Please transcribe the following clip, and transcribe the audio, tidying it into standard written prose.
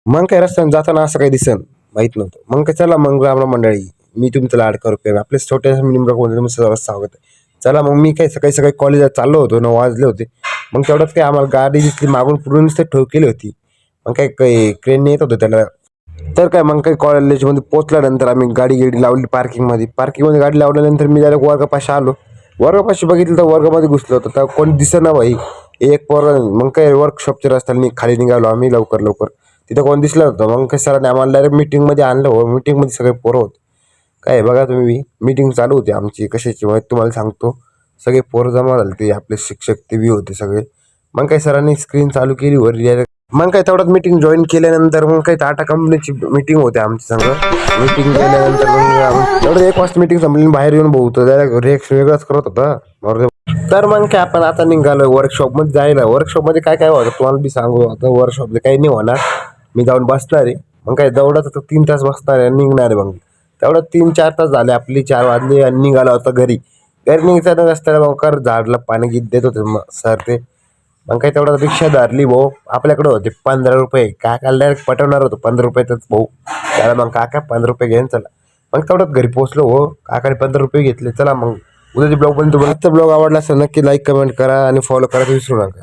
मग काय रस्त्याने जाताना असं काही दिसन माहित नव्हतं. मग काय चला मग राम मंडळी, मी तुमचं लाडका रुपये आपले छोट्या सर्व स्वागत आहे. चला मग मी काय सकाळी सकाळी कॉलेजला चाललो होतो, 9 वाजले होते. मग तेवढ्यात काय आम्हाला गाडी दिसली मागून, पुढून नुसते ठोकेली होती. मग काय काही क्रेन येत होतं त्याला. तर काय मग काही कॉलेजमध्ये पोहोचल्यानंतर आम्ही गाडी लावली पार्किंगमध्ये गाडी लावल्यानंतर मी डायरेक्ट वर्गापाशी आलो. वर्गापाशी बघितलं तर वर्गामध्ये घुसलो होतं, तर कोणी दिसेना भाई. एक पोर. मग काय वर्कशॉपच्या रस्त्याने खाली निघालो आम्ही लवकर. तिथं कोण दिसलं होतं. मग काय सरांनी आम्हाला डायरेक्ट मीटिंगमध्ये आणलं. हो, मीटिंगमध्ये सगळे पोरं होते. काय बघा तुम्ही, मीटिंग चालू होती आमची कशाची माहिती तुम्हाला सांगतो. सगळे पोरं जमा झाले ते, आपले शिक्षक ते बी होते सगळे. मग काही सरांनी स्क्रीन चालू केली वर. मग काय तेवढ्यात मीटिंग जॉईन केल्यानंतर मग काही टाटा कंपनीची मीटिंग होती आमची संग. मीटिंग केल्यानंतर मग तेवढं 1 वाजता मीटिंग संपली, बाहेर येऊन भाऊ रिएक्शन वेगळंच करत होता. तर मग काय आपण आता निघालो वर्कशॉपमध्ये जायला. वर्कशॉपमध्ये काय काय होतं तुम्हाला बी सांगू. आता वर्कशॉपमध्ये काही नाही होणार, मी जाऊन बसणार आहे. मग काय तेवढंच आता 3 तास बसणार आहे, निघणार आहे. मग तेवढं 3-4 तास झाले, आपली 4 वाजले आणि निघाला होता घरी. निघताना रस्त्याला लवकर झाडला पाणी गीत देत होते सर ते. मग काही तेवढा रिक्षा धरली भाऊ. आपल्याकडे होते 15 रुपये. काकाला डायरेक्ट पटवणार होतो 15 रुपयातच भाऊ. त्याला मग काका 15 रुपये घेऊन चला. मग तेवढ्यात घरी पोहोचलो हो. काकाने 15 रुपये घेतले. चला मग उद्याचे ब्लॉग पण तुम्हाला ब्लॉग आवडला असेल नक्की लाईक कमेंट करा आणि फॉलो करायला विसरू नका.